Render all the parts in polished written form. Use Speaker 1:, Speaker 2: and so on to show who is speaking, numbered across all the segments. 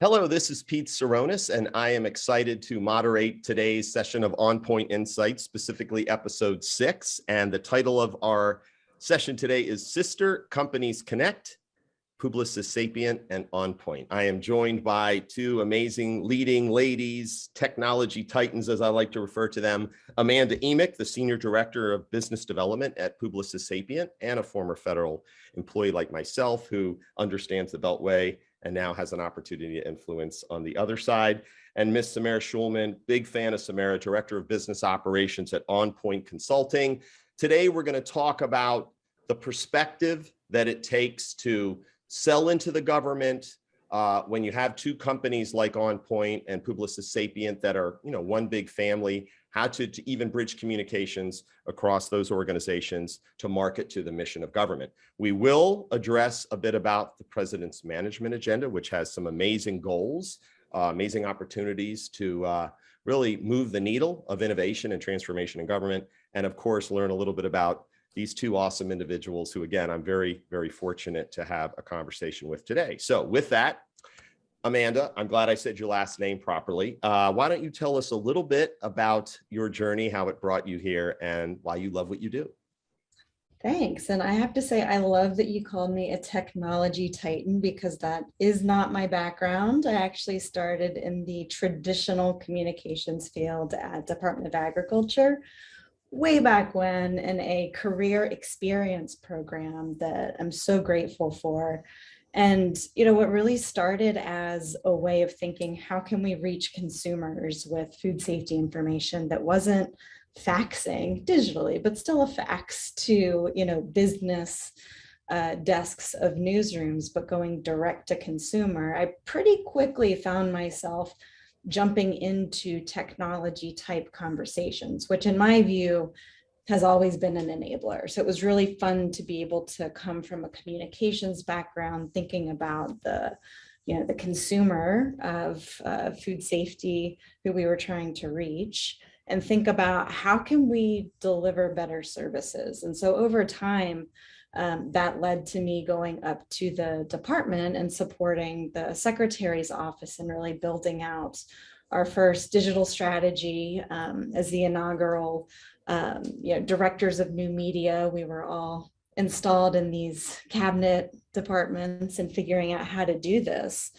Speaker 1: Hello, this is Pete Saronis, and I am excited to moderate today's session of OnPoint Insights, specifically episode 6. And the title of our session today is Sister Companies Connect, Publicis Sapient and OnPoint. I am joined by two amazing leading ladies, technology titans, as I like to refer to them, Amanda Eamich, the Senior Director of Business Development at Publicis Sapient, and a former federal employee like myself who understands the Beltway and now has an opportunity to influence on the other side. And Miss Samara Schulman, big fan of Samara, Director of Business Operations at OnPoint Consulting. Today, we're going to talk about the perspective that it takes to sell into the government when you have two companies like OnPoint and Publicis Sapient that are, one big family, how to even bridge communications across those organizations to market to the mission of government. We will address a bit about the president's management agenda, which has some amazing goals, amazing opportunities to really move the needle of innovation and transformation in government. And of course, learn a little bit about these two awesome individuals who, again, I'm very, very fortunate to have a conversation with today. So with that, Amanda, I'm glad I said your last name properly. Why don't you tell us a little bit about your journey, how it brought you here, and why you love what you do?
Speaker 2: Thanks. And I have to say, I love that you called me a technology titan because that is not my background. I actually started in the traditional communications field at Department of Agriculture way back when in a career experience program that I'm so grateful for. And, what really started as a way of thinking, how can we reach consumers with food safety information that wasn't faxing digitally, but still a fax to, business desks of newsrooms, but going direct to consumer. I pretty quickly found myself jumping into technology type conversations, which in my view has always been an enabler. So it was really fun to be able to come from a communications background, thinking about the consumer of food safety who we were trying to reach, and think about how can we deliver better services. And so over time, that led to me going up to the department and supporting the secretary's office and really building out our first digital strategy as the inaugural directors of new media. We were all installed in these cabinet departments and figuring out how to do this,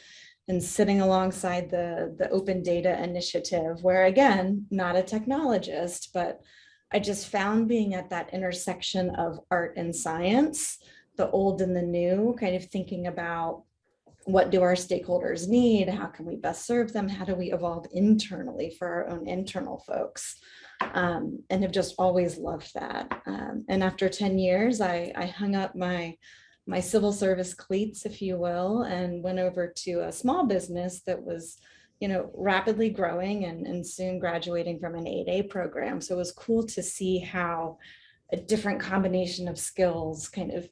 Speaker 2: and sitting alongside the open data initiative, where again, not a technologist, but I just found being at that intersection of art and science, the old and the new, kind of thinking about what do our stakeholders need? How can we best serve them? How do we evolve internally for our own internal folks? And have just always loved that. And after 10 years, I hung up my civil service cleats, if you will, and went over to a small business that was rapidly growing and soon graduating from an 8A program. So it was cool to see how a different combination of skills, kind of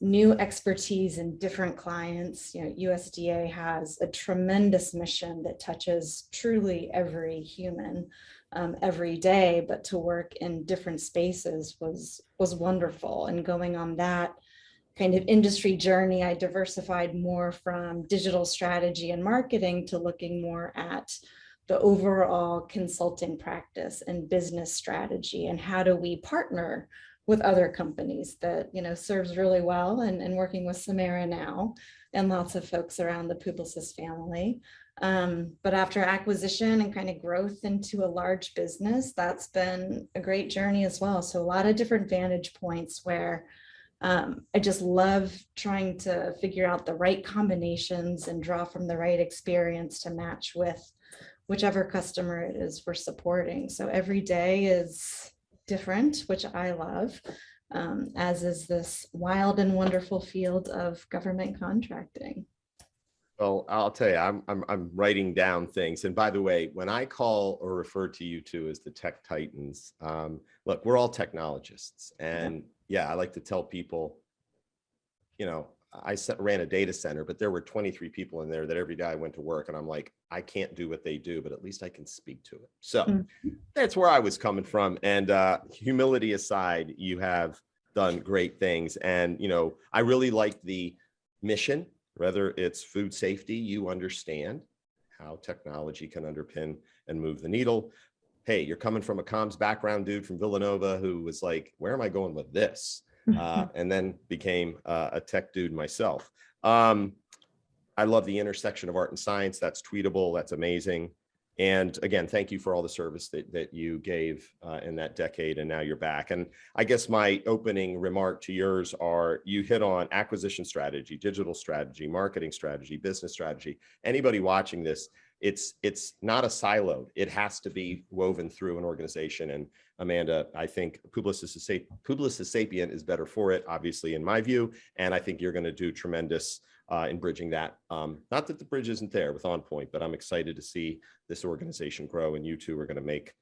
Speaker 2: new expertise in different clients. USDA has a tremendous mission that touches truly every human every day, but to work in different spaces was wonderful. And going on that kind of industry journey, I diversified more from digital strategy and marketing to looking more at the overall consulting practice and business strategy, and how do we partner with other companies that serves really well, and working with Samara now and lots of folks around the Publicis family. But after acquisition and kind of growth into a large business, that's been a great journey as well. So a lot of different vantage points where I just love trying to figure out the right combinations and draw from the right experience to match with whichever customer it is we're supporting. So every day is different, which I love, as is this wild and wonderful field of government contracting.
Speaker 1: Well, I'll tell you, I'm writing down things. And by the way, when I call or refer to you two as the tech titans, look, we're all technologists. And yeah, I like to tell people, I ran a data center, but there were 23 people in there that every day I went to work, and I'm like, I can't do what they do, but at least I can speak to it. So that's where I was coming from. And humility aside, you have done great things. And, I really like the mission, whether it's food safety, you understand, how technology can underpin and move the needle. Hey, you're coming from a comms background, dude from Villanova, who was like, where am I going with this? And then became a tech dude myself. I love the intersection of art and science. That's tweetable. That's amazing. And again, thank you for all the service that you gave in that decade, and now you're back. And I guess my opening remark to yours are, you hit on acquisition strategy, digital strategy, marketing strategy, business strategy. Anybody watching this, it's not a silo. It has to be woven through an organization. And Amanda, I think Publicis Sapient is better for it, obviously, in my view. And I think you're going to do tremendous in bridging that. Not that the bridge isn't there with OnPoint, but I'm excited to see this organization grow, and you two are going to make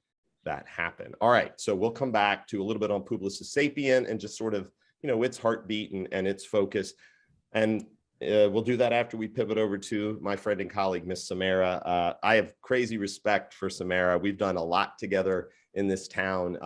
Speaker 1: that happen. All right, so we'll come back to a little bit on Publicis Sapient and just sort of, its heartbeat and its focus. And we'll do that after we pivot over to my friend and colleague, Miss Samara. I have crazy respect for Samara. We've done a lot together in this town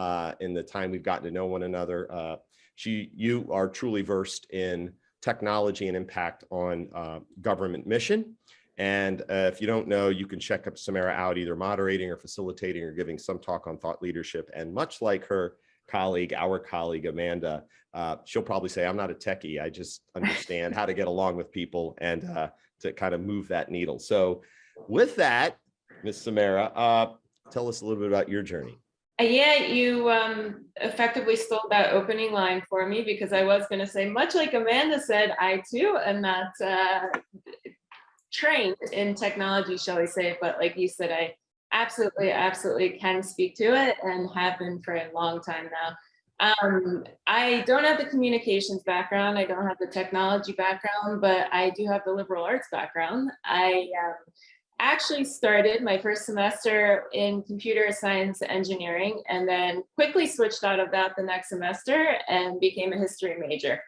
Speaker 1: in the time we've gotten to know one another. You are truly versed in technology and impact on government mission. And if you don't know, you can check up Samara out, either moderating or facilitating or giving some talk on thought leadership. And much like her colleague, our colleague, Amanda, she'll probably say, I'm not a techie. I just understand how to get along with people and to kind of move that needle. So with that, Ms. Samara, tell us a little bit about your journey.
Speaker 3: Yeah, you effectively stole that opening line for me, because I was going to say, much like Amanda said, I too am not trained in technology, shall we say, but like you said, I absolutely can speak to it and have been for a long time now. I don't have the communications background, I don't have the technology background, but I do have the liberal arts background. I actually started my first semester in computer science engineering, and then quickly switched out of that the next semester and became a history major.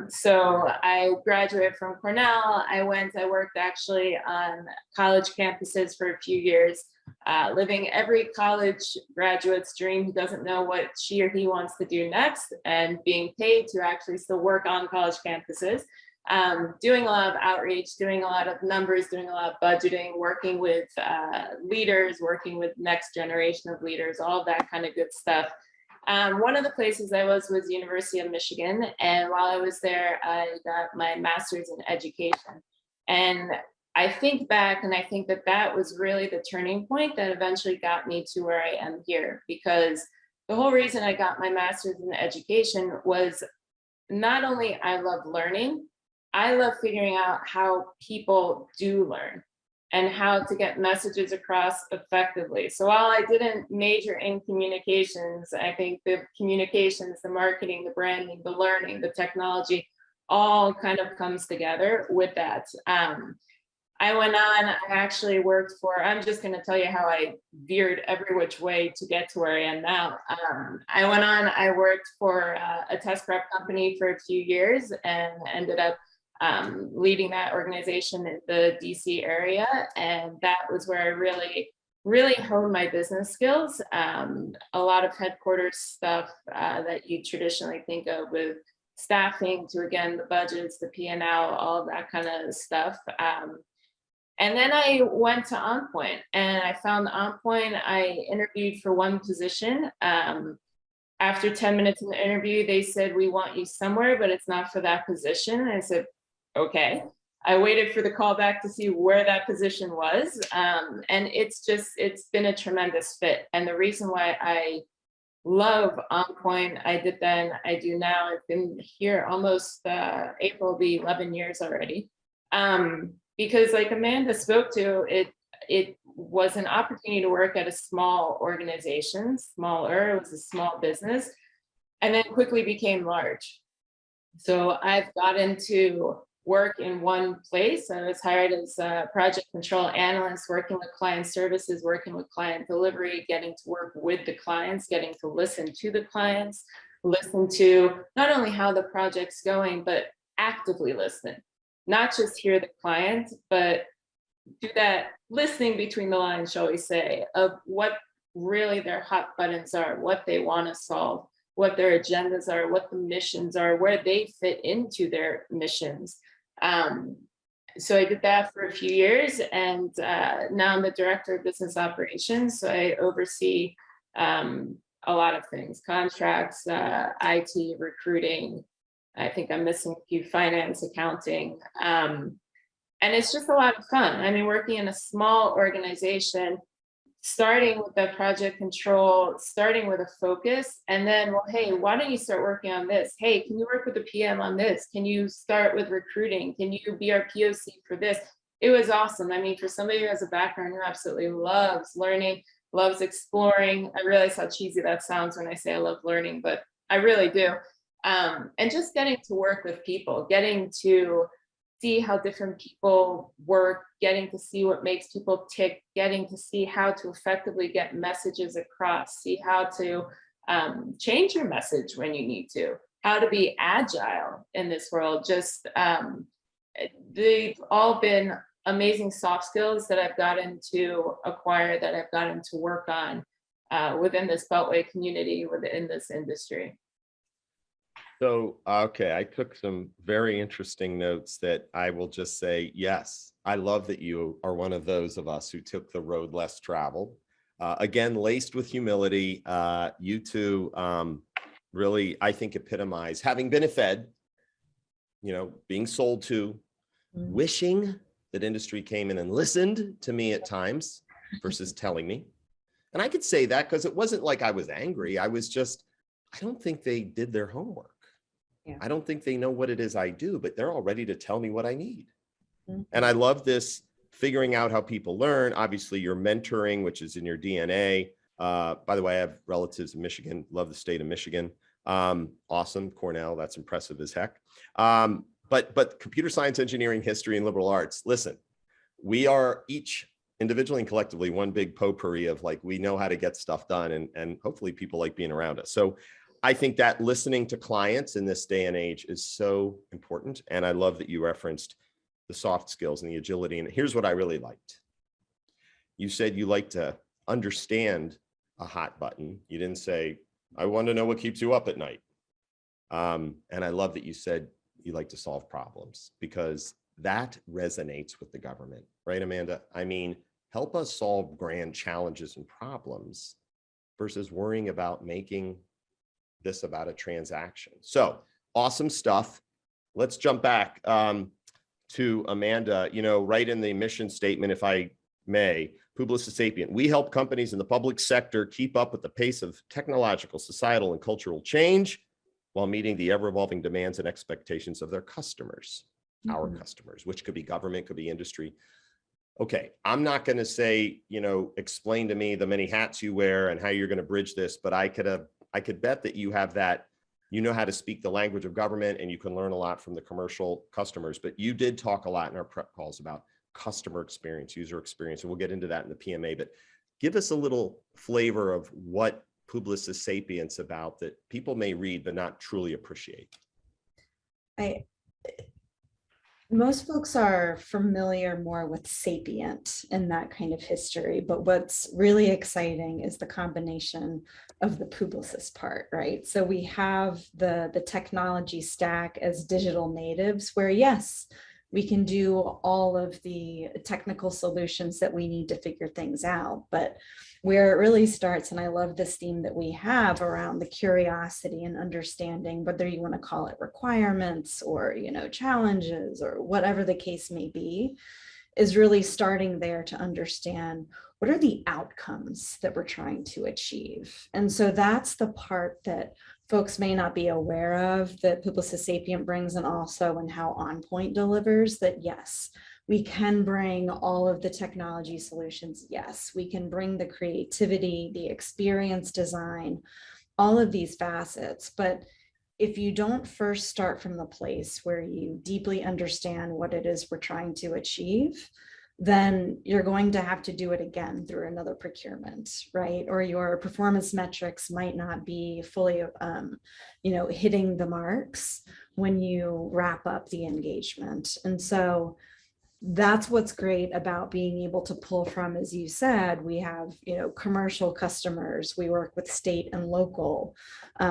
Speaker 3: So I graduated from Cornell. I worked actually on college campuses for a few years, living every college graduate's dream who doesn't know what she or he wants to do next, and being paid to actually still work on college campuses. Doing a lot of outreach, doing a lot of numbers, doing a lot of budgeting, working with leaders, working with next generation of leaders, all that kind of good stuff. One of the places I was University of Michigan, and while I was there, I got my master's in education. And I think back, and I think that was really the turning point that eventually got me to where I am here, because the whole reason I got my master's in education was not only I love learning, I love figuring out how people do learn and how to get messages across effectively. So while I didn't major in communications, I think the communications, the marketing, the branding, the learning, the technology, all kind of comes together with that. I went on, I actually worked for, I'm just gonna tell you how I veered every which way to get to where I am now. I went on, I worked for a test prep company for a few years and ended up leading that organization in the DC area. And that was where I really honed my business skills. A lot of headquarters stuff that you traditionally think of, with staffing to, again, the budgets, the P&L, all of that kind of stuff. And then I went to OnPoint, and I found OnPoint. I interviewed for one position. After 10 minutes in the interview, they said, we want you somewhere, but it's not for that position. And I said, okay. I waited for the call back to see where that position was. And it's been a tremendous fit. And the reason why I love OnPoint, I did then, I do now, I've been here almost April will be 11 years already. Because like Amanda spoke to, it was an opportunity to work at a small organization, smaller, it was a small business, and then quickly became large. So I've gotten to work in one place. I was hired as a project control analyst, working with client services, working with client delivery, getting to work with the clients, getting to listen to the clients, listen to not only how the project's going, but actively listen. Not just hear the client, but do that listening between the lines, shall we say, of what really their hot buttons are, what they want to solve, what their agendas are, what the missions are, where they fit into their missions. so I did that for a few years, and now I'm the director of business operations. So I oversee a lot of things: contracts, IT, recruiting. I think I'm missing a few: finance, accounting. And it's just a lot of fun. I mean, working in a small organization, starting with the project control, starting with a focus, and then, well, hey, why don't you start working on this? Hey, can you work with the PM on this? Can you start with recruiting? Can you be our POC for this? It was awesome. I mean, for somebody who has a background who absolutely loves learning, loves exploring. I realize how cheesy that sounds when I say I love learning, but I really do. And just getting to work with people, getting to see how different people work, getting to see what makes people tick, getting to see how to effectively get messages across, see how to change your message when you need to, how to be agile in this world. Just they've all been amazing soft skills that I've gotten to acquire, that I've gotten to work on within this Beltway community, within this industry.
Speaker 1: So, okay, I took some very interesting notes that I will just say, yes, I love that you are one of those of us who took the road less traveled. Again, laced with humility. You two really, I think, epitomize having been a Fed, being sold to, wishing that industry came in and listened to me at times versus telling me. And I could say that because it wasn't like I was angry. I was just, I don't think they did their homework. Yeah. I don't think they know what it is I do, but they're all ready to tell me what I need. Mm-hmm. And I love this figuring out how people learn. Obviously, you're mentoring, which is in your DNA. By the way, I have relatives in Michigan, love the state of Michigan. Awesome. Cornell, that's impressive as heck. But computer science, engineering, history, and liberal arts, listen, we are each individually and collectively one big potpourri of like, we know how to get stuff done, and hopefully people like being around us. So I think that listening to clients in this day and age is so important. And I love that you referenced the soft skills and the agility. And here's what I really liked. You said you like to understand a hot button. You didn't say, I want to know what keeps you up at night. And I love that you said you like to solve problems, because that resonates with the government, right, Amanda? I mean, help us solve grand challenges and problems versus worrying about making this about a transaction. So awesome stuff. Let's jump back to Amanda. Right in the mission statement, if I may, Publicis Sapient, we help companies in the public sector keep up with the pace of technological, societal, and cultural change while meeting the ever-evolving demands and expectations of their customers, our customers, which could be government, could be industry. Okay, I'm not going to say, explain to me the many hats you wear and how you're going to bridge this, but I could bet that you have that, how to speak the language of government, and you can learn a lot from the commercial customers. But you did talk a lot in our prep calls about customer experience, user experience, and we'll get into that in the PMA. But give us a little flavor of what Publicis Sapient's about that people may read but not truly appreciate.
Speaker 2: Most folks are familiar more with Sapient and that kind of history, but what's really exciting is the combination of the Publicis part, right? So we have the technology stack as digital natives, where yes, we can do all of the technical solutions that we need to figure things out, but where it really starts, and I love this theme that we have around the curiosity and understanding, whether you want to call it requirements or, challenges or whatever the case may be, is really starting there to understand what are the outcomes that we're trying to achieve. And so that's the part that folks may not be aware of that Publicis Sapient brings, and also in how OnPoint delivers that. Yes, we can bring all of the technology solutions. Yes, we can bring the creativity, the experience design, all of these facets. But if you don't first start from the place where you deeply understand what it is we're trying to achieve, then you're going to have to do it again through another procurement, right? Or your performance metrics might not be fully, hitting the marks when you wrap up the engagement. And so that's what's great about being able to pull from, as you said, we have, commercial customers, we work with state and local.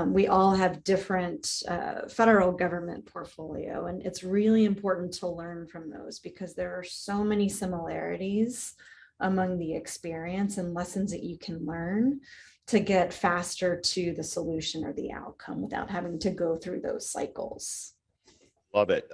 Speaker 2: We all have different federal government portfolio, and it's really important to learn from those because there are so many similarities among the experience and lessons that you can learn to get faster to the solution or the outcome without having to go through those cycles.
Speaker 1: Love it.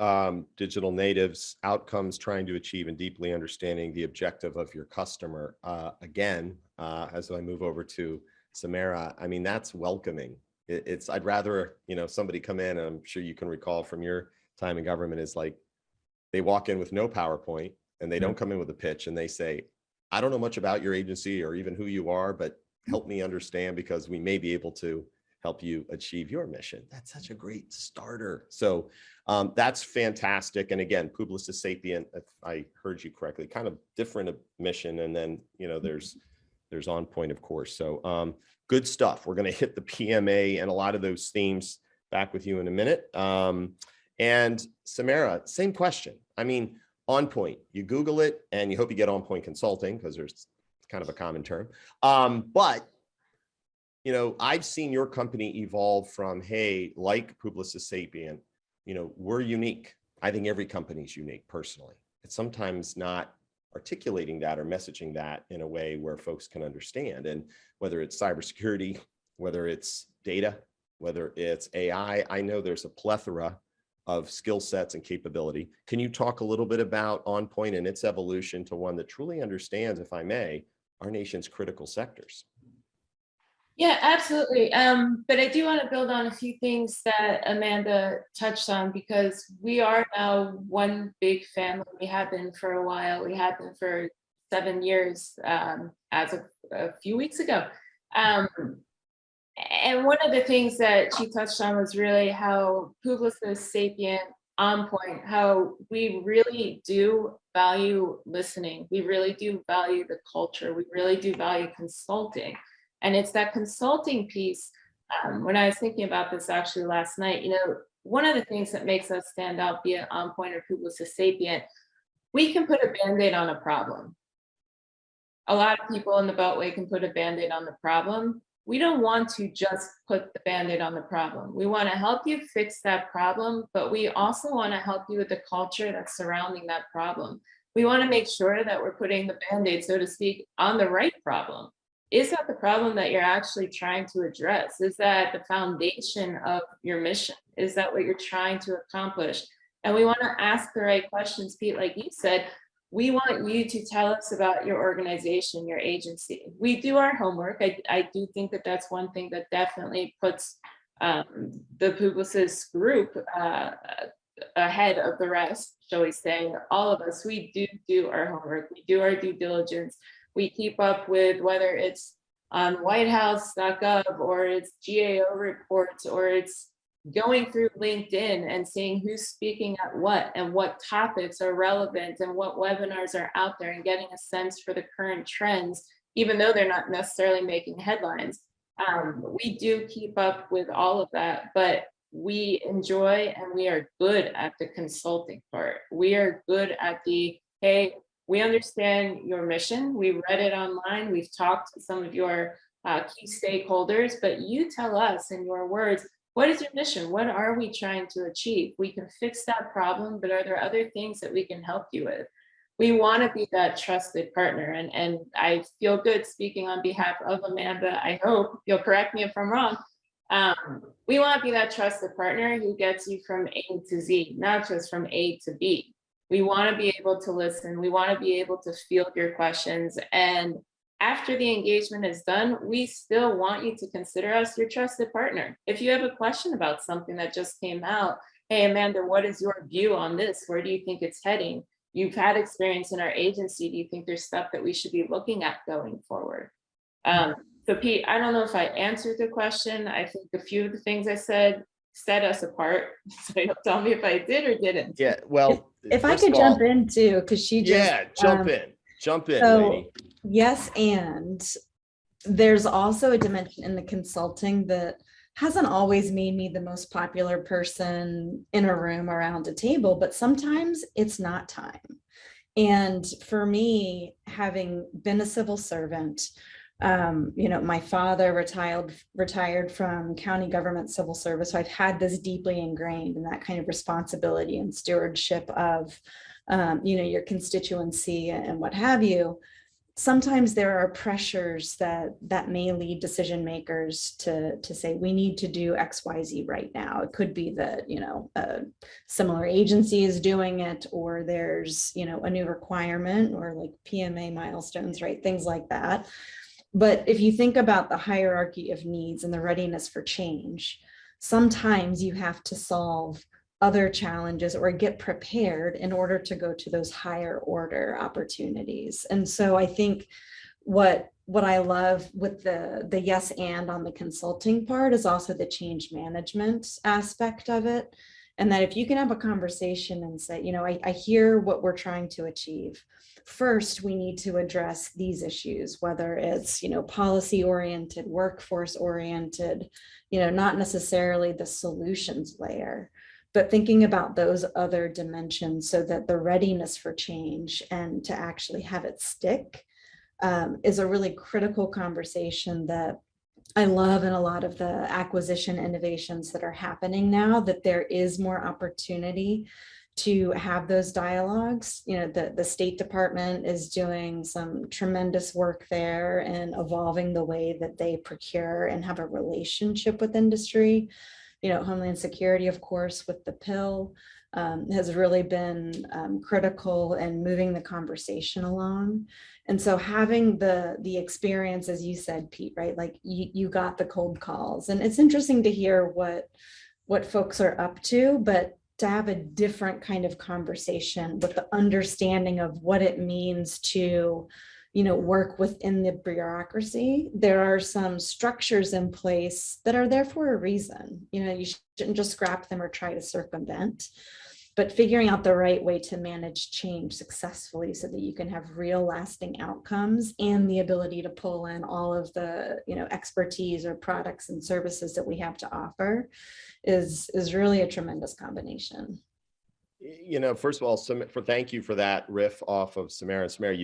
Speaker 1: Digital natives, outcomes, trying to achieve and deeply understanding the objective of your customer. Again, as I move over to Samara, I mean, that's welcoming. I'd rather, somebody come in, and I'm sure you can recall from your time in government, is like, they walk in with no PowerPoint and they don't come in with a pitch and they say, I don't know much about your agency or even who you are, but help me understand because we may be able to help you achieve your mission. That's such a great starter. So that's fantastic. And again, Publicis Sapient, if I heard you correctly, kind of different mission. And then, there's OnPoint, of course. So good stuff. We're going to hit the PMA and a lot of those themes back with you in a minute. And Samara, same question. I mean, OnPoint, you Google it and you hope you get OnPoint Consulting because there's kind of a common term. But I've seen your company evolve from, hey, like Publicis Sapient, we're unique. I think every company is unique personally. It's sometimes not articulating that or messaging that in a way where folks can understand. And whether it's cybersecurity, whether it's data, whether it's AI, I know there's a plethora of skill sets and capability. Can you talk a little bit about OnPoint and its evolution to one that truly understands, if I may, our nation's critical sectors?
Speaker 3: Yeah, absolutely. But I do want to build on a few things that Amanda touched on because we are now one big family. We have been for a while. We have been for 7 years as of a few weeks ago. And one of the things that she touched on was really how Publicis Sapient, OnPoint, how we really do value listening. We really do value the culture. We really do value consulting. And it's that consulting piece. When I was thinking about this actually last night, one of the things that makes us stand out, be it OnPoint or Publicis Sapient, we can put a Band-Aid on a problem. A lot of people in the Beltway can put a Band-Aid on the problem. We don't want to just put the Band-Aid on the problem. We want to help you fix that problem, but we also want to help you with the culture that's surrounding that problem. We want to make sure that we're putting the Band-Aid, so to speak, on the right problem. Is that the problem that you're actually trying to address? Is that the foundation of your mission? Is that what you're trying to accomplish? And we want to ask the right questions, Pete, like you said. We want you to tell us about your organization, your agency. We do our homework. I do think that that's one thing that definitely puts the Publicis group ahead of the rest, shall we say. All of us, we do our homework. We do our due diligence. We keep up with whether it's on whitehouse.gov or it's GAO reports or it's going through LinkedIn and seeing who's speaking at what and what topics are relevant and what webinars are out there and getting a sense for the current trends, even though they're not necessarily making headlines. We do keep up with all of that, but we enjoy and we are good at the consulting part. We are good at the, hey, we understand your mission. We read it online. We've talked to some of your key stakeholders, but you tell us in your words, what is your mission? What are we trying to achieve? We can fix that problem, but are there other things that we can help you with? We want to be that trusted partner. And I feel good speaking on behalf of Amanda. I hope you'll correct me if I'm wrong. We want to be that trusted partner who gets you from A to Z, not just from A to B. We want to be able to listen. We want to be able to field your questions. And after the engagement is done, we still want you to consider us your trusted partner. If you have a question about something that just came out, hey, Amanda, what is your view on this? Where do you think it's heading? You've had experience in our agency. Do you think there's stuff that we should be looking at going forward? So Pete, I don't know if I answered the question. I think a few of the things I said set us apart. So you'll tell me if I did or didn't.
Speaker 1: Yeah, well,
Speaker 2: if I could jump in too, because she just
Speaker 1: jump in, lady.
Speaker 2: Yes, and there's also a dimension in the consulting that hasn't always made me the most popular person in a room around a table, but sometimes it's not time. And for me, having been a civil servant, my father retired from county government civil service. So I've had this deeply ingrained in that kind of responsibility and stewardship of, your constituency and what have you. Sometimes there are pressures that may lead decision makers to say, we need to do XYZ right now. It could be that, a similar agency is doing it, or there's, a new requirement, or like PMA milestones, right? Things like that. But if you think about the hierarchy of needs and the readiness for change, sometimes you have to solve other challenges or get prepared in order to go to those higher order opportunities. And so I think what I love with the yes and on the consulting part is also the change management aspect of it. And that if you can have a conversation and say, I hear what we're trying to achieve. First, we need to address these issues, whether it's, policy oriented, workforce oriented, not necessarily the solutions layer, but thinking about those other dimensions so that the readiness for change and to actually have it stick is a really critical conversation that I love in a lot of the acquisition innovations that are happening now, that there is more opportunity to have those dialogues. The State Department is doing some tremendous work there and evolving the way that they procure and have a relationship with industry. Homeland Security, of course, with the pill has really been critical in moving the conversation along. And so having the experience, as you said, Pete, right? Like you got the cold calls, and it's interesting to hear what folks are up to, but to have a different kind of conversation with the understanding of what it means to, work within the bureaucracy. There are some structures in place that are there for a reason. You shouldn't just scrap them or try to circumvent, but figuring out the right way to manage change successfully so that you can have real lasting outcomes and the ability to pull in all of the, expertise or products and services that we have to offer is really a tremendous combination.
Speaker 1: First of all, thank you for that riff off of Samara. Samara,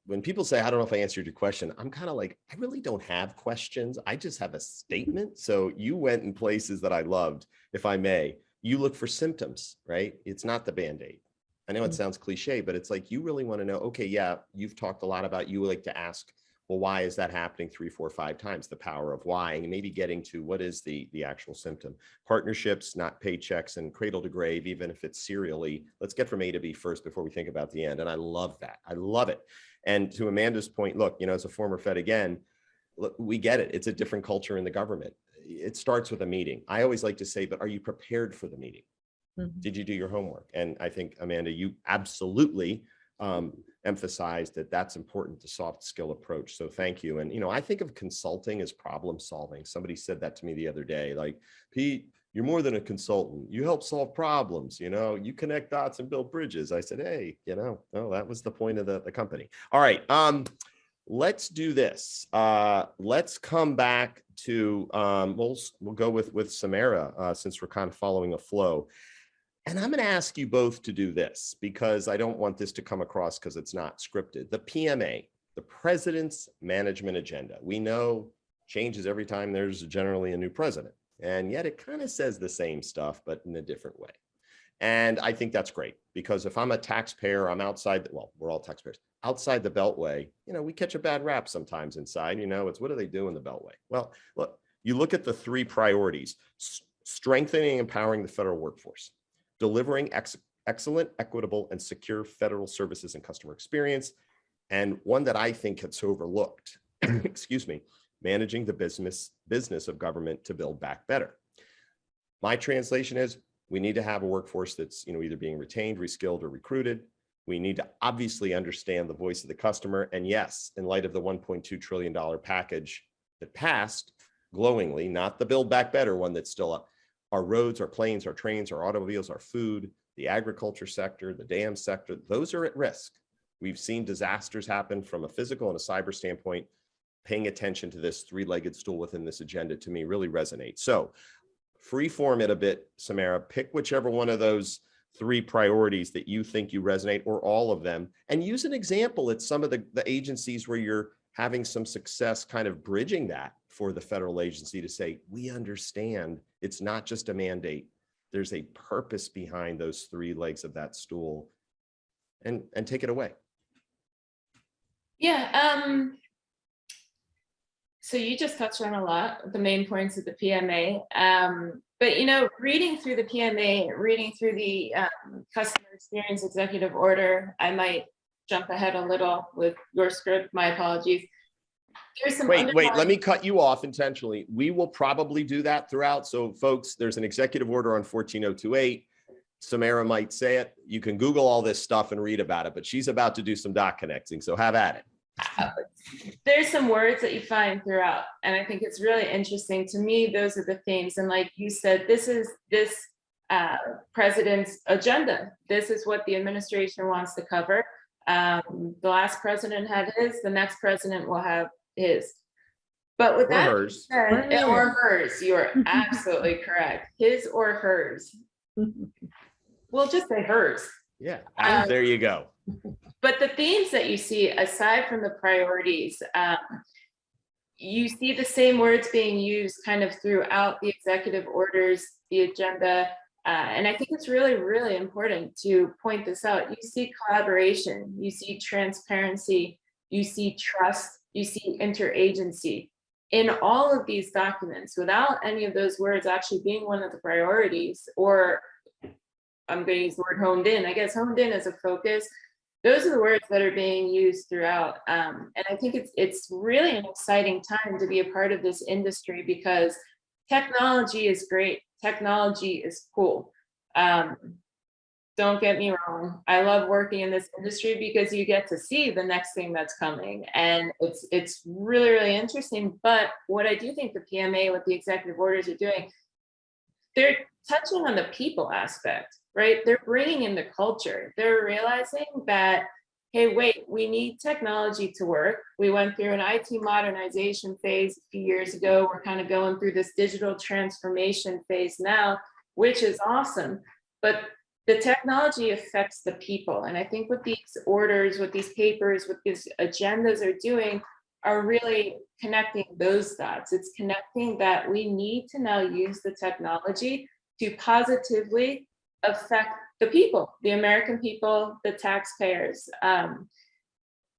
Speaker 1: when people say, I don't know if I answered your question, I'm kind of like, I really don't have questions. I just have a statement. So you went in places that I loved, if I may. You look for symptoms, right? It's not the Band-Aid. I know it sounds cliche, but it's like, you really want to know, okay, yeah, you've talked a lot about, you like to ask, well, why is that happening 3, 4, 5 times? The power of why, and maybe getting to what is the actual symptom. Partnerships, not paychecks and cradle to grave, even if it's serially, let's get from A to B first before we think about the end. And I love that. I love it. And to Amanda's point, look, as a former Fed again, look, we get it. It's a different culture in the government. It starts with a meeting. I always like to say, but are you prepared for the meeting? Mm-hmm. Did you do your homework? And I think, Amanda, you absolutely emphasized that that's important, the soft skill approach. So thank you. And, I think of consulting as problem solving. Somebody said that to me the other day, like, Pete, you're more than a consultant. You help solve problems, you connect dots and build bridges. I said, hey, that was the point of the company. All right. Let's do this. Let's come back to, we'll go with Samara, since we're kind of following a flow. And I'm going to ask you both to do this because I don't want this to come across because it's not scripted. The PMA, the President's Management Agenda. We know changes every time there's generally a new president. And yet it kind of says the same stuff, but in a different way. And I think that's great because if I'm a taxpayer, I'm outside, we're all taxpayers, outside the Beltway, we catch a bad rap sometimes inside, it's what do they do in the Beltway? Well, look, you look at the 3 priorities, strengthening and empowering the federal workforce, delivering excellent, equitable, and secure federal services and customer experience. And one that I think gets overlooked, excuse me, managing the business of government to build back better. My translation is we need to have a workforce that's either being retained, reskilled, or recruited. We need to obviously understand the voice of the customer. And yes, in light of the $1.2 trillion package that passed glowingly, not the Build Back Better one that's still up, our roads, our planes, our trains, our automobiles, our food, the agriculture sector, the dam sector, those are at risk. We've seen disasters happen from a physical and a cyber standpoint. Paying attention to this 3-legged stool within this agenda to me really resonates. So free form it a bit, Samara, pick whichever one of those 3 priorities that you think you resonate, or all of them, and use an example at some of the agencies where you're having some success kind of bridging that for the federal agency to say, we understand it's not just a mandate. There's a purpose behind those 3 legs of that stool, and take it away.
Speaker 3: Yeah. So you just touched on a lot of the main points of the PMA. But, you know, reading through the PMA, reading through the customer experience executive order, I might jump ahead a little with your script. My apologies. There's some
Speaker 1: Wait, let me cut you off intentionally. We will probably do that throughout. So folks, there's an executive order on 14028. Samara might say it. You can Google all this stuff and read about it, but she's about to do some dot connecting. So have at it.
Speaker 3: There's some words that you find throughout, and I think it's really interesting. To me, those are the themes. And like you said, this is this president's agenda. This is what the administration wants to cover. The last president had his, the next president will have his. But with that
Speaker 1: hers.
Speaker 3: said, or hers, you are absolutely correct. His or hers. We'll just say hers.
Speaker 1: Yeah, there you go.
Speaker 3: But the themes that you see, aside from the priorities, you see the same words being used kind of throughout the executive orders, the agenda. And I think it's really, really important to point this out. You see collaboration, you see transparency, you see trust, you see interagency. In all of these documents, without any of those words actually being one of the priorities, or I'm going to use the word honed in, I guess honed in as a focus, those are the words that are being used throughout. And I think it's really an exciting time to be a part of this industry, because technology is great. Technology is cool. Don't get me wrong. I love working in this industry because you get to see the next thing that's coming. And it's really, really interesting. But what I do think the PMA, what the executive orders are doing, they're touching on the people aspect, right? They're bringing in the culture. They're realizing that, hey, wait, we need technology to work. We went through an IT modernization phase a few years ago. We're kind of going through this digital transformation phase now, which is awesome. But the technology affects the people. And I think what these orders, what these papers, what these agendas are doing are really connecting those dots. It's connecting that we need to now use the technology to positively affect the people, the American people, the taxpayers.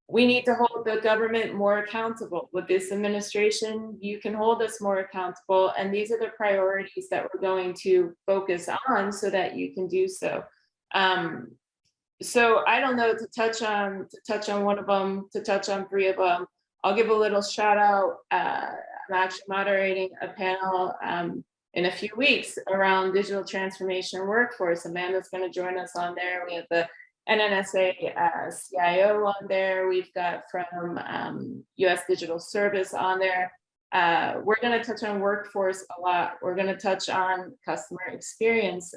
Speaker 3: We need to hold the government more accountable. With this administration, you can hold us more accountable. And these are the priorities that we're going to focus on so that you can do so. So I don't know, to touch on one of them, to touch on 3 of them. I'll give a little shout out. I'm actually moderating a panel in a few weeks around digital transformation workforce. Amanda's going to join us on there. We have the NNSA CIO on there. We've got from US Digital Service on there. We're going to touch on workforce a lot. We're going to touch on customer experience.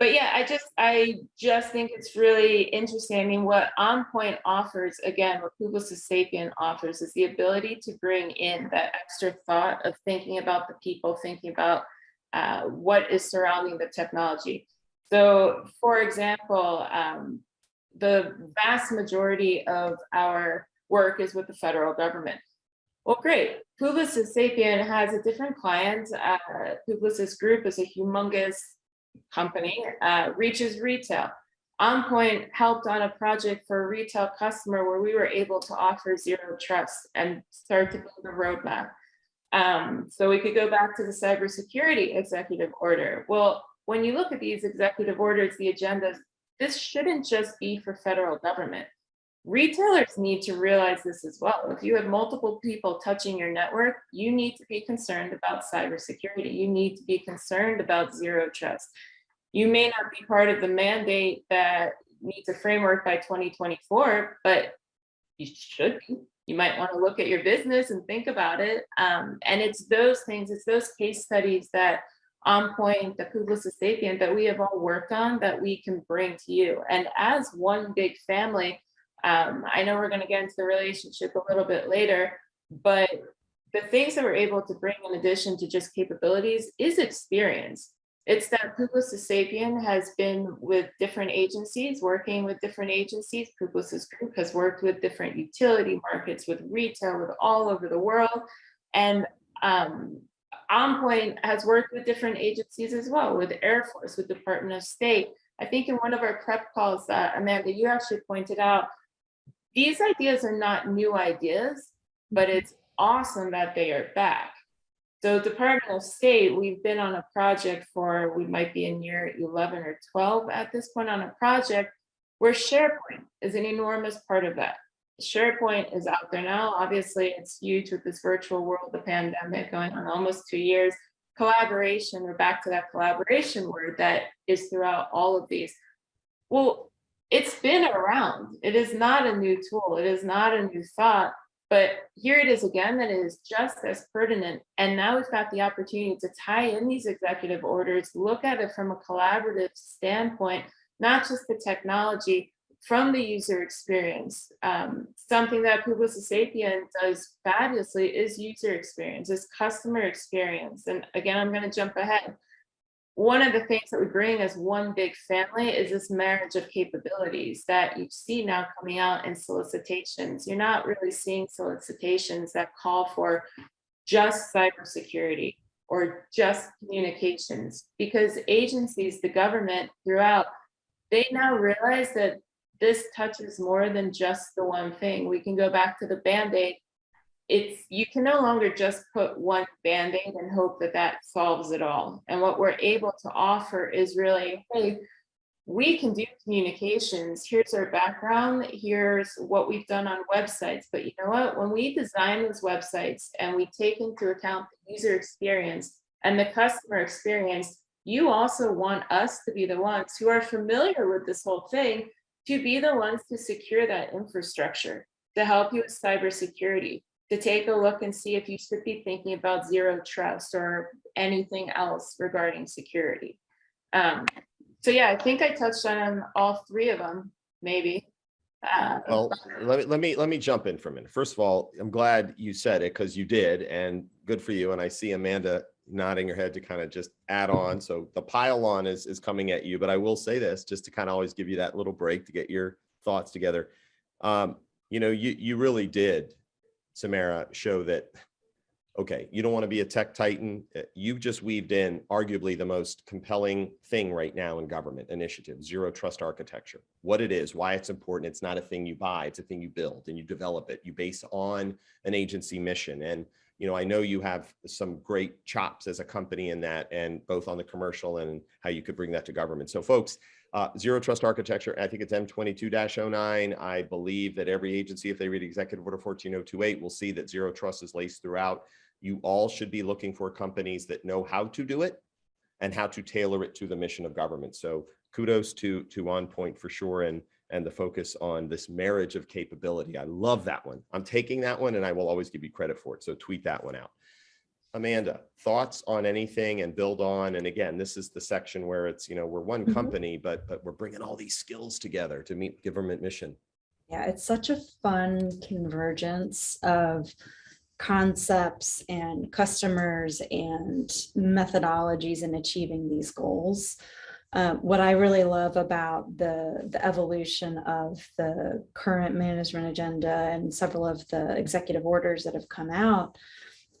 Speaker 3: But yeah, I just think it's really interesting. I mean, what OnPoint offers, again, what Publicis Sapient offers, is the ability to bring in that extra thought of thinking about the people, thinking about what is surrounding the technology. So, for example, the vast majority of our work is with the federal government. Well, great. Publicis Sapient has a different client. Publicis Group is a humongous company, reaches retail. OnPoint helped on a project for a retail customer where we were able to offer zero trust and start to build a roadmap. So we could go back to the cybersecurity executive order. Well, when you look at these executive orders, the agendas, this shouldn't just be for federal government. Retailers need to realize this as well. If you have multiple people touching your network, you need to be concerned about cybersecurity. You need to be concerned about zero trust. You may not be part of the mandate that needs a framework by 2024, but you should be. You might want to look at your business and think about it. And it's those things, it's those case studies that OnPoint, the Publicis Sapient, that we have all worked on that we can bring to you. And as one big family, I know we're going to get into the relationship a little bit later, but the things that we're able to bring in addition to just capabilities is experience. It's that Publicis Sapient has been with different agencies, working with different agencies. Publicis Group has worked with different utility markets, with retail, with all over the world. And OnPoint has worked with different agencies as well, with Air Force, with Department of State. I think in one of our prep calls, Amanda, you actually pointed out, these ideas are not new ideas, but it's awesome that they are back. So Department of State, we've been on a project for, we might be in year 11 or 12 at this point, on a project where SharePoint is an enormous part of that. SharePoint is out there now. Obviously, it's huge with this virtual world, the pandemic going on almost 2 years. Collaboration, we're back to that collaboration word that is throughout all of these. Well, it's been around. It is not a new tool. It is not a new thought. But here it is again, that it is just as pertinent. And now we've got the opportunity to tie in these executive orders, look at it from a collaborative standpoint, not just the technology, from the user experience. Something that Publicis Sapient does fabulously is user experience, is customer experience. And again, I'm going to jump ahead. One of the things that we bring as one big family is this marriage of capabilities that you see now coming out in solicitations. You're not really seeing solicitations that call for just cybersecurity or just communications, because agencies, the government throughout, they now realize that this touches more than just the one thing. We can go back to the Band-Aid. You can no longer just put one Band-Aid and hope that that solves it all. And what we're able to offer is really, hey, we can do communications. Here's our background. Here's what we've done on websites. But you know what? When we design these websites and we take into account the user experience and the customer experience, you also want us to be the ones who are familiar with this whole thing, to be the ones to secure that infrastructure, to help you with cybersecurity, to take a look and see if you should be thinking about zero trust or anything else regarding security. So yeah, I think I touched on all three of them, maybe.
Speaker 1: Well, let me jump in for a minute. First of all, I'm glad you said it, because you did, and good for you. And I see Amanda nodding her head to kind of just add on. So the pile on is coming at you, but I will say this just to kind of always give you that little break to get your thoughts together. You know, you really did, Samara, show that, okay, you don't want to be a tech titan. You've just weaved in arguably the most compelling thing right now in government initiative, zero trust architecture, what it is, why it's important. It's not a thing you buy, it's a thing you build and you develop it. You base on an agency mission. And, you know, I know you have some great chops as a company in that, and both on the commercial and how you could bring that to government. So folks, zero trust architecture, I think it's M22-09. I believe that every agency, if they read Executive Order 14028, will see that zero trust is laced throughout. You all should be looking for companies that know how to do it and how to tailor it to the mission of government. So kudos to OnPoint for sure, and the focus on this marriage of capability. I love that one. I'm taking that one, and I will always give you credit for it. So tweet that one out. Amanda, thoughts on anything and build on? And again, this is the section where it's, you know, we're one company, but we're bringing all these skills together to meet government mission.
Speaker 2: Yeah, it's such a fun convergence of concepts and customers and methodologies in achieving these goals. What I really love about the evolution of the current management agenda and several of the executive orders that have come out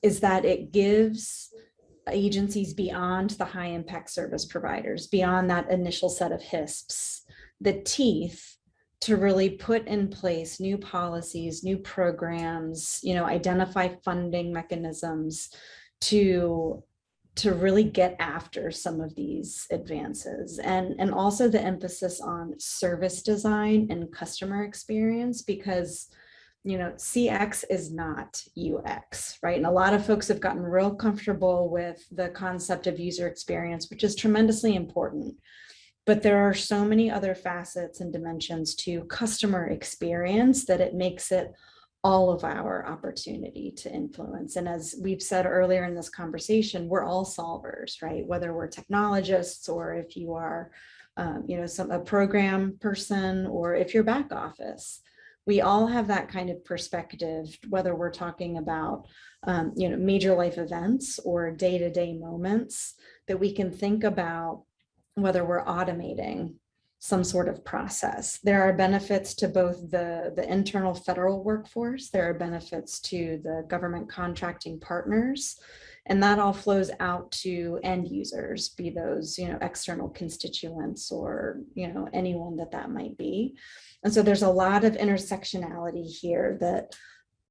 Speaker 2: is that it gives agencies beyond the high impact service providers, beyond that initial set of HISPs, the teeth to really put in place new policies, new programs, you know, identify funding mechanisms to really get after some of these advances, and also the emphasis on service design and customer experience, because you know, CX is not UX, right? And a lot of folks have gotten real comfortable with the concept of user experience, which is tremendously important. But there are so many other facets and dimensions to customer experience that it makes it all of our opportunity to influence. And as we've said earlier in this conversation, we're all solvers, right? Whether we're technologists, or if you are, you know, a program person, or if you're back office. We all have that kind of perspective, whether we're talking about, you know, major life events or day-to-day moments that we can think about whether we're automating some sort of process. There are benefits to both the internal federal workforce, there are benefits to the government contracting partners, and that all flows out to end users, be those, external constituents or, anyone that might be. And so there's a lot of intersectionality here that,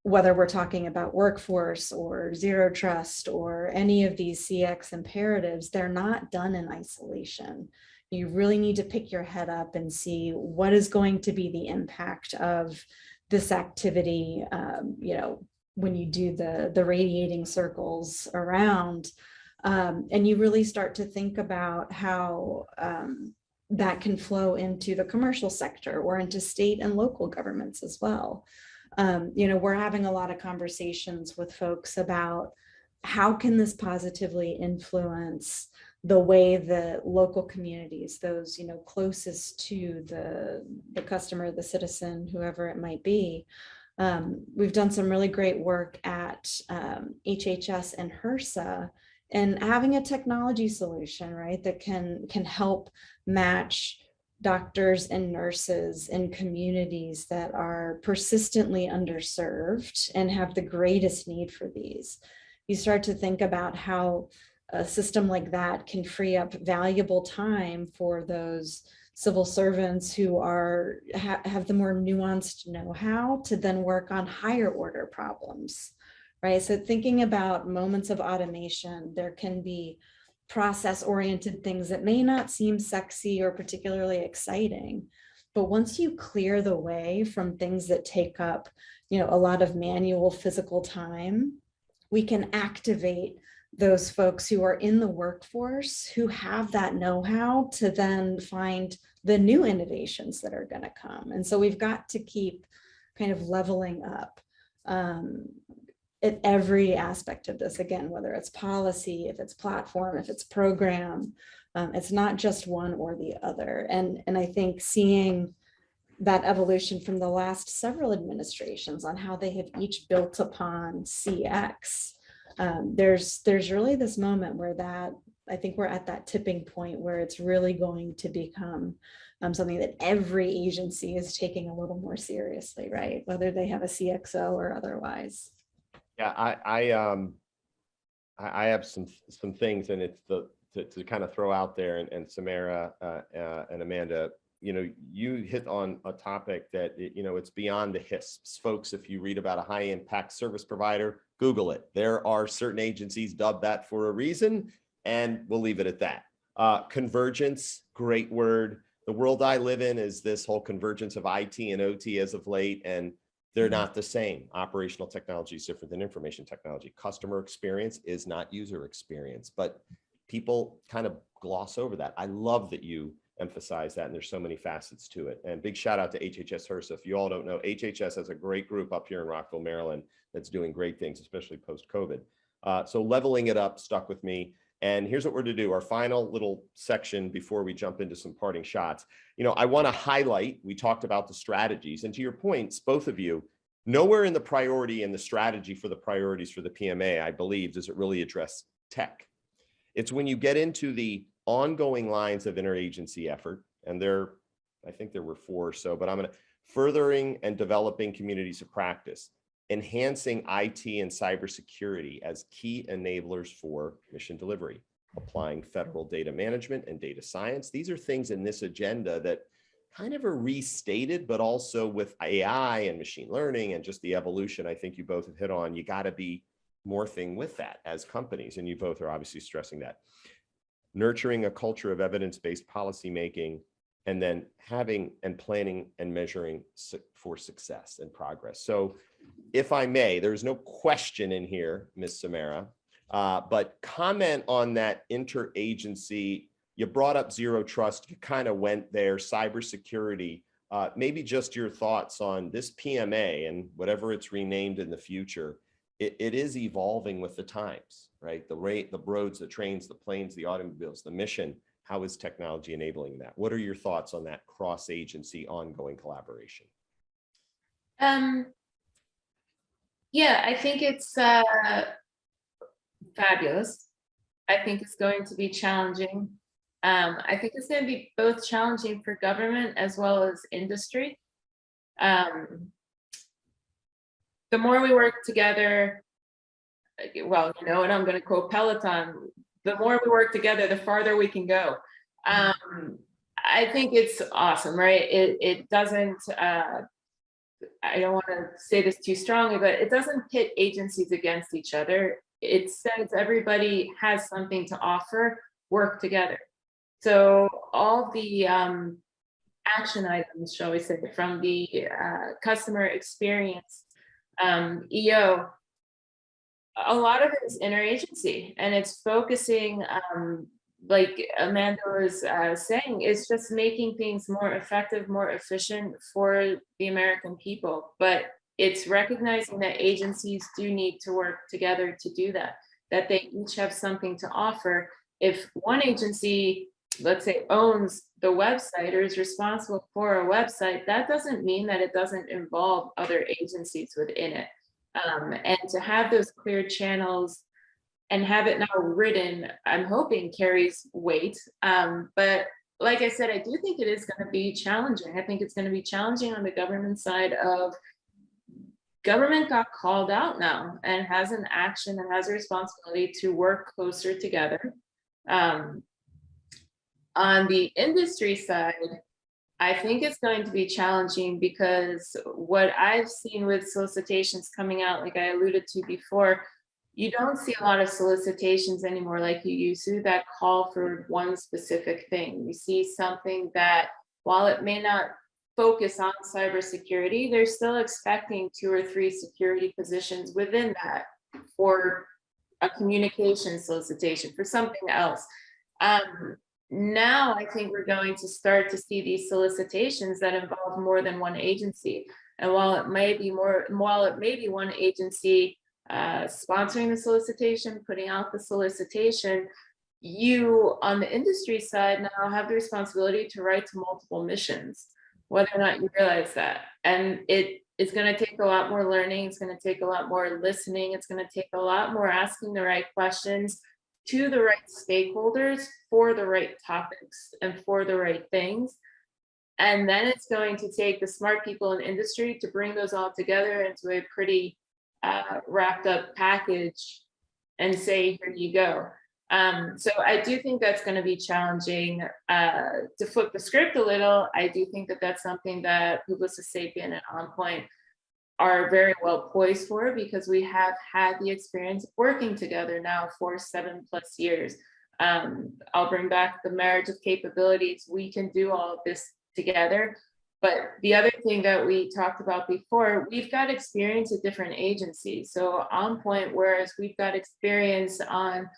Speaker 2: whether we're talking about workforce or zero trust or any of these CX imperatives, they're not done in isolation. You really need to pick your head up and see what is going to be the impact of this activity, when you do the radiating circles around, and you really start to think about how that can flow into the commercial sector or into state and local governments as well. We're having a lot of conversations with folks about how can this positively influence the way that local communities, those closest to the customer, the citizen, whoever it might be. We've done some really great work at HHS and HRSA, and having a technology solution, right, that can help match doctors and nurses in communities that are persistently underserved and have the greatest need for these. You start to think about how a system like that can free up valuable time for those civil servants who have the more nuanced know-how to then work on higher order problems, right? So thinking about moments of automation, there can be process-oriented things that may not seem sexy or particularly exciting, but once you clear the way from things that take up, a lot of manual physical time, we can activate those folks who are in the workforce who have that know-how to then find the new innovations that are going to come. And so we've got to keep kind of leveling up at every aspect of this, again, whether it's policy, if it's platform, if it's program, it's not just one or the other. And I think seeing that evolution from the last several administrations on how they have each built upon CX, there's really this moment where I think we're at that tipping point where it's really going to become something that every agency is taking a little more seriously, right? Whether they have a CXO or otherwise.
Speaker 1: Yeah, I have some things, and it's to kind of throw out there, and Samara and Amanda, you hit on a topic that it's beyond the HISPs, folks. If you read about a high impact service provider, Google it. There are certain agencies dubbed that for a reason, and we'll leave it at that. Convergence, great word. The world I live in is this whole convergence of IT and OT as of late, and they're not the same. Operational technology is different than information technology. Customer experience is not user experience, but people kind of gloss over that. I love that you emphasize that, and there's so many facets to it. And big shout out to HHS HRSA. If you all don't know, HHS has a great group up here in Rockville, Maryland, that's doing great things, especially post-COVID. So leveling it up stuck with me. And here's what we're to do. Our final little section before we jump into some parting shots. I want to highlight, we talked about the strategies, and to your points, both of you, nowhere in the priority and the strategy for the priorities for the PMA, I believe, does it really address tech. It's when you get into the ongoing lines of interagency effort, and I think there were 4 or so, but I'm going to furthering and developing communities of practice, enhancing IT and cybersecurity as key enablers for mission delivery, applying federal data management and data science. These are things in this agenda that kind of are restated, but also with AI and machine learning and just the evolution, I think you both have hit on, you got to be morphing with that as companies. And you both are obviously stressing that. Nurturing a culture of evidence-based policymaking, and then having and planning and measuring for success and progress. So if I may, there's no question in here, Ms. Samara, but comment on that interagency. You brought up zero trust, you kind of went there, cybersecurity, maybe just your thoughts on this PMA and whatever it's renamed in the future. It is evolving with the times, right? The roads, the trains, the planes, the automobiles, the mission. How is technology enabling that? What are your thoughts on that cross-agency ongoing collaboration?
Speaker 3: Yeah, I think it's fabulous. I think is going to be challenging. I think it's going to be both challenging for government as well as industry. The more we work together, well, you know, and I'm going to quote Peloton, the more we work together, the farther we can go. I think it's awesome, right? It doesn't, I don't want to say this too strongly, but it doesn't pit agencies against each other. It says everybody has something to offer, work together. So all the action items, shall we say, from the customer experience EO, a lot of it is interagency, and it's focusing, like Amanda was saying, it's just making things more effective, more efficient for the American people. But it's recognizing that agencies do need to work together to do that, that they each have something to offer. If one agency, let's say, owns the website or is responsible for a website, that doesn't mean that it doesn't involve other agencies within it. And to have those clear channels and have it now written, I'm hoping carries weight. But like I said, I do think it is going to be challenging. I think it's going to be challenging on the government side of government got called out now and has an action and has a responsibility to work closer together. On the industry side, I think it's going to be challenging because what I've seen with solicitations coming out, like I alluded to before, you don't see a lot of solicitations anymore like you used to that call for one specific thing. You see something that, while it may not focus on cybersecurity, they're still expecting 2 or 3 security positions within that for a communication solicitation, for something else. Now I think we're going to start to see these solicitations that involve more than one agency. And while it may be one agency sponsoring the solicitation, putting out the solicitation, you on the industry side now have the responsibility to write to multiple missions, whether or not you realize that. And it is going to take a lot more learning. It's going to take a lot more listening. It's going to take a lot more asking the right questions to the right stakeholders for the right topics and for the right things. And then it's going to take the smart people in industry to bring those all together into a pretty wrapped up package and say, here you go. So I do think that's going to be challenging. To flip the script a little, I do think that that's something that Publicis Sapient and OnPoint are very well poised for, because we have had the experience of working together now for 7+ years. I'll bring back the marriage of capabilities. We can do all of this together. But the other thing that we talked about before, we've got experience at different agencies. So OnPoint, whereas we've got experience on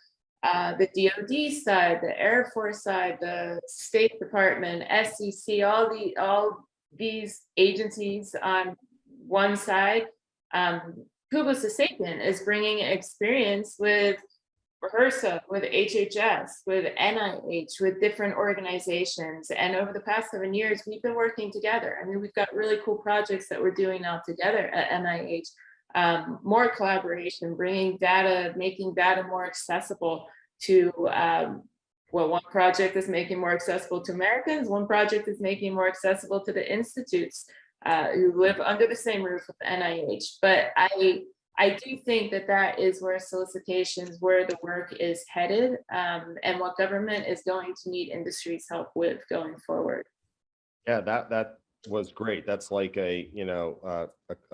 Speaker 3: the DoD side, the Air Force side, the State Department, SEC, all these agencies on one side, Publicis Sapient is bringing experience with RHRSA, with HHS, with NIH, with different organizations. And over the past 7 years, we've been working together. I mean, we've got really cool projects that we're doing now together at NIH. More collaboration, bringing data, making data more accessible to, well, one project is making more accessible to Americans, one project is making more accessible to the institutes who live under the same roof with NIH. But I do think that that is where solicitations, where the work is headed, and what government is going to need industry's help with going forward.
Speaker 1: Yeah, that was great. That's like a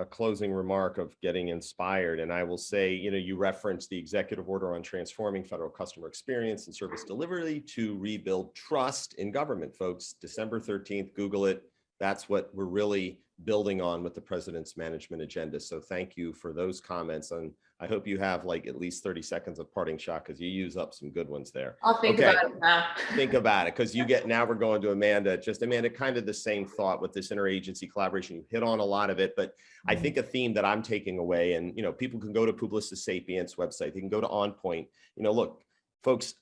Speaker 1: closing remark of getting inspired. And I will say, you referenced the executive order on transforming federal customer experience and service delivery to rebuild trust in government, folks. December 13th, Google it. That's what we're really building on with the president's management agenda. So thank you for those comments. And I hope you have like at least 30 seconds of parting shot, because you use up some good ones there.
Speaker 3: I'll think about it now.
Speaker 1: Think about it, because now we're going to Amanda. Amanda, kind of the same thought with this interagency collaboration. You hit on a lot of it, but I think a theme that I'm taking away, and people can go to Publicis Sapient's website, they can go to OnPoint. Look, folks,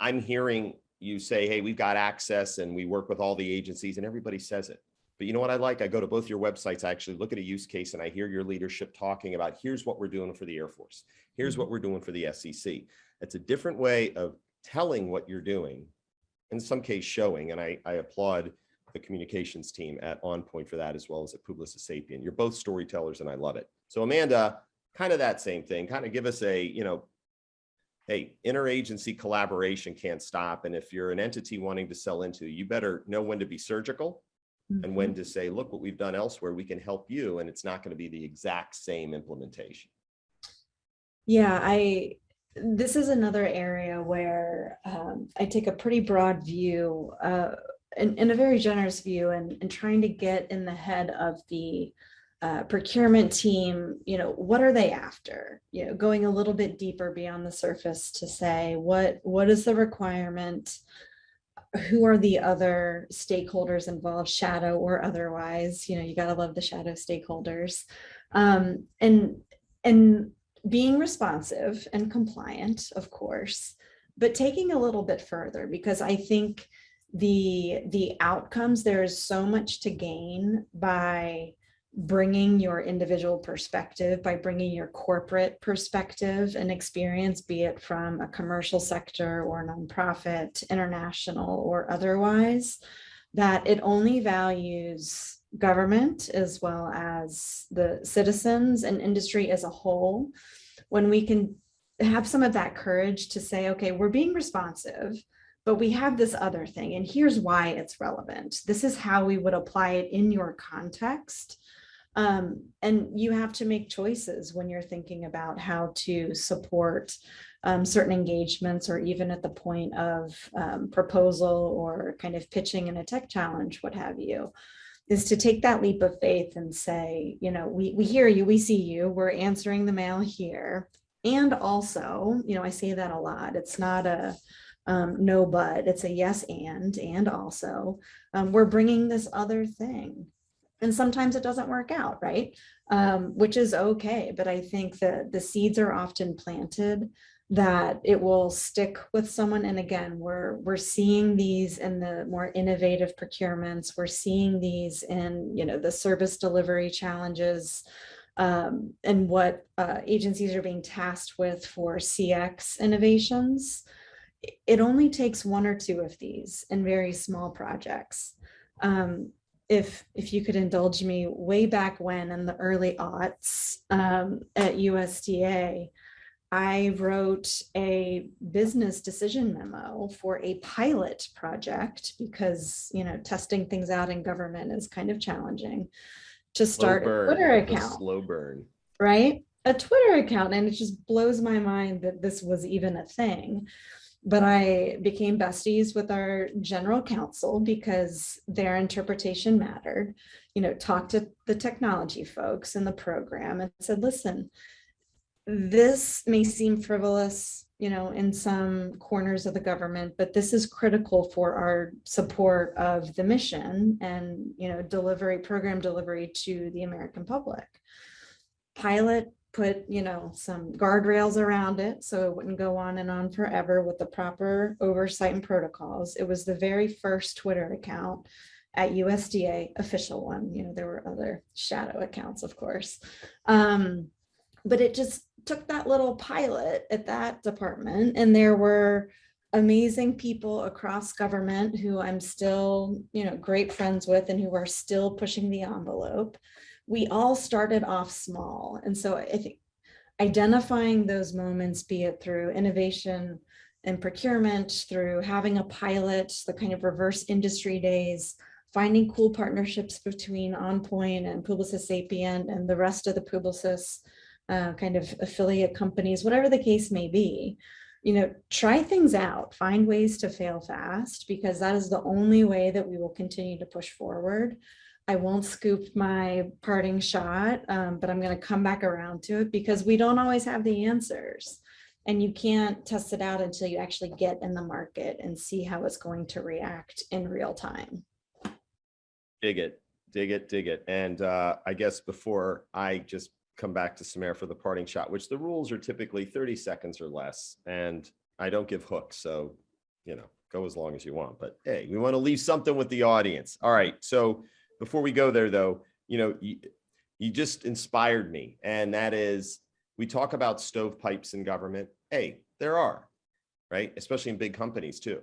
Speaker 1: I'm hearing you say, hey, we've got access and we work with all the agencies, and everybody says it. But you know what I like? I go to both your websites, I actually look at a use case and I hear your leadership talking about, here's what we're doing for the Air Force. Here's what we're doing for the SEC. It's a different way of telling what you're doing, in some case showing, and I applaud the communications team at OnPoint for that, as well as at Publicis Sapient. You're both storytellers and I love it. So Amanda, kind of that same thing, kind of give us a, hey, interagency collaboration can't stop. And if you're an entity wanting to sell into, you better know when to be surgical and when to say, look, what we've done elsewhere, we can help you. And it's not going to be the exact same implementation.
Speaker 2: Yeah, this is another area where I take a pretty broad view, and a very generous view, and trying to get in the head of the procurement team, what are they after? Going a little bit deeper beyond the surface to say, what is the requirement? Who are the other stakeholders involved, shadow or otherwise? You got to love the shadow stakeholders, and being responsive and compliant, of course, but taking a little bit further, because I think the outcomes, there is so much to gain by bringing your individual perspective, by bringing your corporate perspective and experience, be it from a commercial sector or nonprofit, international or otherwise, that it only values government as well as the citizens and industry as a whole when we can have some of that courage to say, okay, we're being responsive, but we have this other thing, and here's why it's relevant. This is how we would apply it in your context. And you have to make choices when you're thinking about how to support certain engagements, or even at the point of proposal or kind of pitching in a tech challenge, what have you, is to take that leap of faith and say, we hear you, we see you, we're answering the mail here. And also, I say that a lot, it's not a no, but it's a yes, and also we're bringing this other thing. And sometimes it doesn't work out, right? Which is okay. But I think that the seeds are often planted that it will stick with someone. And again, we're seeing these in the more innovative procurements. We're seeing these in, the service delivery challenges, and what agencies are being tasked with for CX innovations. It only takes one or two of these in very small projects. If you could indulge me, way back when in the early aughts at USDA, I wrote a business decision memo for a pilot project because, testing things out in government is kind of challenging, to start a Twitter account.
Speaker 1: Slow burn.
Speaker 2: Right? A Twitter account. And it just blows my mind that this was even a thing. But I became besties with our general counsel because their interpretation mattered, talked to the technology folks in the program and said, listen, this may seem frivolous, in some corners of the government, but this is critical for our support of the mission and, program delivery to the American public. Pilot put, some guardrails around it so it wouldn't go on and on forever with the proper oversight and protocols. It was the very first Twitter account at USDA, official one. There were other shadow accounts, of course. But it just took that little pilot at that department, and there were amazing people across government who I'm still, great friends with and who are still pushing the envelope. We all started off small. And so I think identifying those moments, be it through innovation and procurement, through having a pilot, the kind of reverse industry days, finding cool partnerships between OnPoint and Publicis Sapient and the rest of the Publicis kind of affiliate companies, whatever the case may be, try things out, find ways to fail fast, because that is the only way that we will continue to push forward. I won't scoop my parting shot, but I'm going to come back around to it because we don't always have the answers, and you can't test it out until you actually get in the market and see how it's going to react in real time.
Speaker 1: Dig it. And I guess before I just come back to Samara for the parting shot, which the rules are typically 30 seconds or less, and I don't give hooks, so go as long as you want, but hey, we want to leave something with the audience. All right, so before we go there though, you just inspired me. And that is, we talk about stovepipes in government. Hey, there are, right? Especially in big companies too.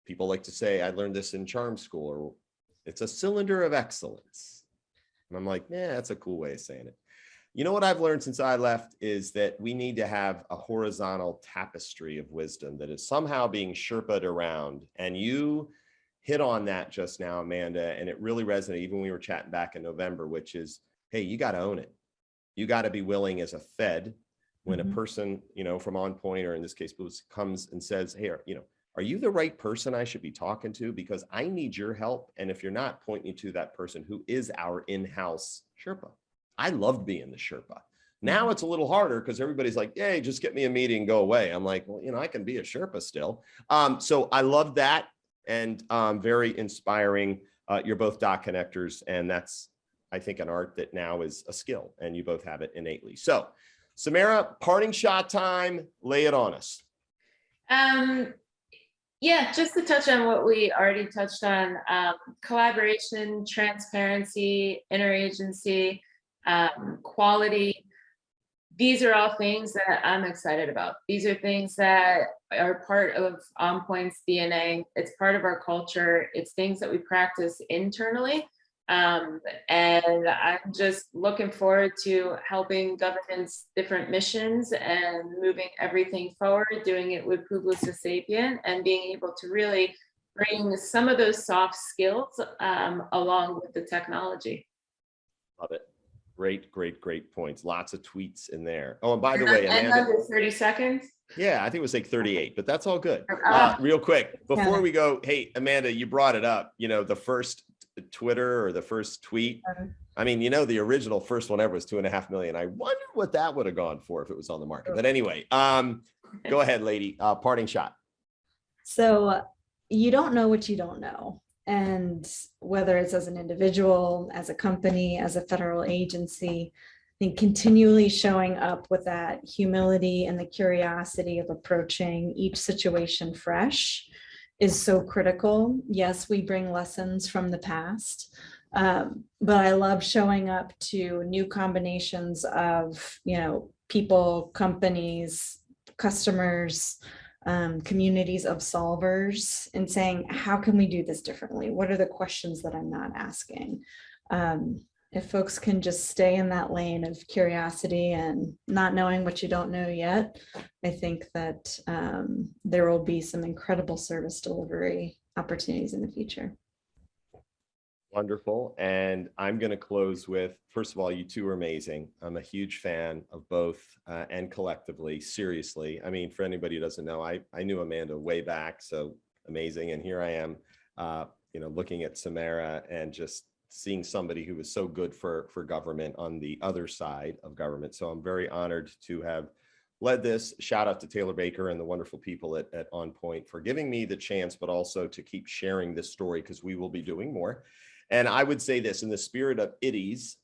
Speaker 1: People like to say, I learned this in charm school, or it's a cylinder of excellence. And I'm like, yeah, that's a cool way of saying it. You know what I've learned since I left is that we need to have a horizontal tapestry of wisdom that is somehow being Sherpa'd around. And you hit on that just now, Amanda, and it really resonated even when we were chatting back in November, which is, hey, you got to own it. You got to be willing as a Fed when a person, from OnPoint, or in this case, comes and says, hey, are you the right person I should be talking to? Because I need your help. And if you're not, point me to that person who is our in-house Sherpa. I loved being the Sherpa. Now it's a little harder because everybody's like, hey, just get me a meeting, go away. I'm like, well, I can be a Sherpa still. So I love that, and very inspiring. You're both dot connectors, and that's, I think, an art that now is a skill, and you both have it innately. So Samara, parting shot time, lay it on us.
Speaker 3: Yeah, just to touch on what we already touched on, collaboration, transparency, interagency, quality. These are all things that I'm excited about. These are things that are part of OnPoint's DNA. It's part of our culture. It's things that we practice internally. And I'm just looking forward to helping government's different missions and moving everything forward, doing it with Publicis Sapient, and being able to really bring some of those soft skills along with the technology.
Speaker 1: Love it. Great, great, great points. Lots of tweets in there. Oh, and by the way, Amanda,
Speaker 3: under 30 seconds.
Speaker 1: Yeah, I think it was like 38, but that's all good. Real quick, before we go, hey, Amanda, you brought it up, the first Twitter or the first tweet. I mean, the original first one ever was 2.5 million. I wonder what that would have gone for if it was on the market. But anyway, go ahead, lady. Parting shot.
Speaker 2: So you don't know what you don't know. And whether it's as an individual, as a company, as a federal agency, I think continually showing up with that humility and the curiosity of approaching each situation fresh is so critical. Yes, we bring lessons from the past, but I love showing up to new combinations of, people, companies, customers, communities of solvers, and saying, how can we do this differently? What are the questions that I'm not asking? If folks can just stay in that lane of curiosity and not knowing what you don't know yet, I think that there will be some incredible service delivery opportunities in the future.
Speaker 1: Wonderful. And I'm going to close with, first of all, you two are amazing. I'm a huge fan of both and collectively, seriously. I mean, for anybody who doesn't know, I knew Amanda way back, so amazing. And here I am, looking at Samara and just seeing somebody who was so good for government on the other side of government. So I'm very honored to have led this. Shout out to Taylor Baker and the wonderful people at OnPoint for giving me the chance, but also to keep sharing this story, because we will be doing more. And I would say this in the spirit of IDIs,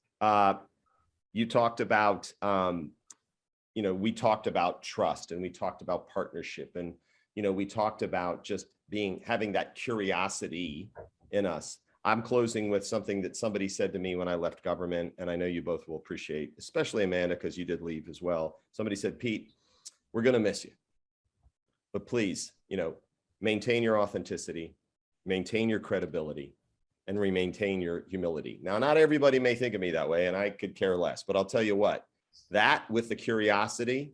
Speaker 1: you talked about, we talked about trust, and we talked about partnership, and, we talked about just having that curiosity in us. I'm closing with something that somebody said to me when I left government, and I know you both will appreciate, especially Amanda, because you did leave as well. Somebody said, Pete, we're going to miss you, but please, maintain your authenticity, maintain your credibility, and maintain your humility. Now, not everybody may think of me that way, and I could care less, but I'll tell you what, that with the curiosity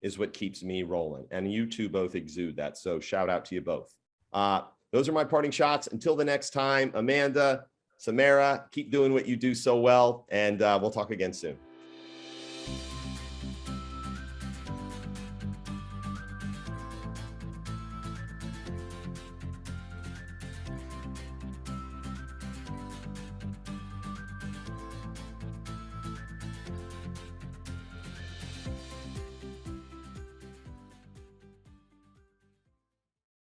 Speaker 1: is what keeps me rolling. And you two both exude that. So shout out to you both. Those are my parting shots. Until the next time, Amanda, Samara, keep doing what you do so well, and we'll talk again soon.